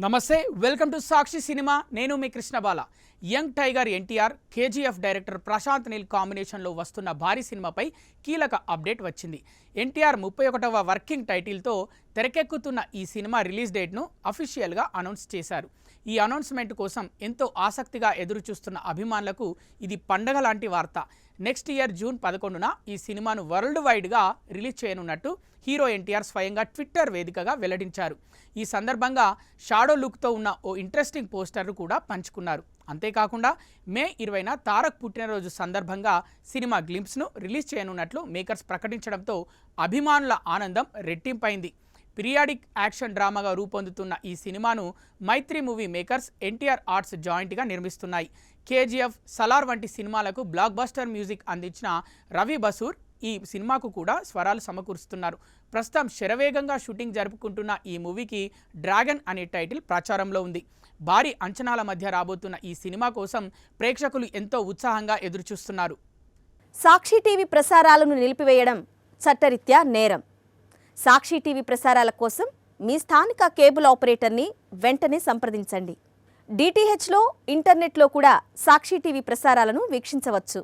నమస్తే welcome to Sakshi cinema నేను మీ Krishnabala young tiger NTR KGF director Prashanth Neel కాంబినేషన్లో వస్తున్న భారీ సినిమాపై కీలక అప్డేట్ వచ్చింది. ఎన్టీఆర్ 31వ వర్కింగ్ టైటిల్తో తెరకెక్కుతున్న ఈ సినిమా రిలీజ్ డేట్ను అఫీషియల్గా అనౌన్స్ చేశారు. ఈ అనౌన్స్మెంట్ కోసం ఎంతో ఆసక్తిగా ఎదురుచూస్తున్న అభిమానులకు ఇది పండగ లాంటి వార్త. నెక్స్ట్ ఇయర్ జూన్ 11న ఈ సినిమాను వరల్డ్ వైడ్గా రిలీజ్ చేయనున్నట్టు హీరో ఎన్టీఆర్ స్వయంగా ట్విట్టర్ వేదికగా వెల్లడించారు. ఈ సందర్భంగా షాడో లుక్తో ఉన్న ఓ ఇంట్రెస్టింగ్ పోస్టర్ను కూడా పంచుకున్నారు. అంతేకాకుండా మే 20న తారక్ పుట్టినరోజు సందర్భంగా సినిమా గ్లింప్స్ను రిలీజ్ చేయనున్నట్లు మేకర్స్ ప్రకటించడంతో అభిమానుల ఆనందం రెట్టింపైంది. పీరియాడిక్ యాక్షన్ డ్రామాగా రూపొందుతున్న ఈ సినిమాను మైత్రి మూవీ మేకర్స్ ఎన్టీఆర్ ఆర్ట్స్ జాయింట్గా నిర్మిస్తున్నాయి. కేజీఎఫ్, సలార్ వంటి సినిమాలకు బ్లాక్ బస్టర్ మ్యూజిక్ అందించిన రవి బసూర్ ఈ సినిమాకు కూడా స్వరాలు సమకూరుస్తున్నారు. ప్రస్తుతం శరవేగంగా షూటింగ్ జరుపుకుంటున్న ఈ మూవీకి డ్రాగన్ అనే టైటిల్ ప్రచారంలో ఉంది. భారీ అంచనాల మధ్య రాబోతున్న ఈ సినిమా కోసం ప్రేక్షకులు ఎంతో ఉత్సాహంగా ఎదురుచూస్తున్నారు. సాక్షి టీవీ ప్రసారాలను నిలిపివేయడం చట్టరీత్యా నేరం. సాక్షి టీవీ ప్రసారాల కోసం మీ స్థానిక కేబుల్ ఆపరేటర్ని వెంటనే సంప్రదించండి. డిటిహెచ్లో, ఇంటర్నెట్లో కూడా సాక్షి టీవీ ప్రసారాలను వీక్షించవచ్చు.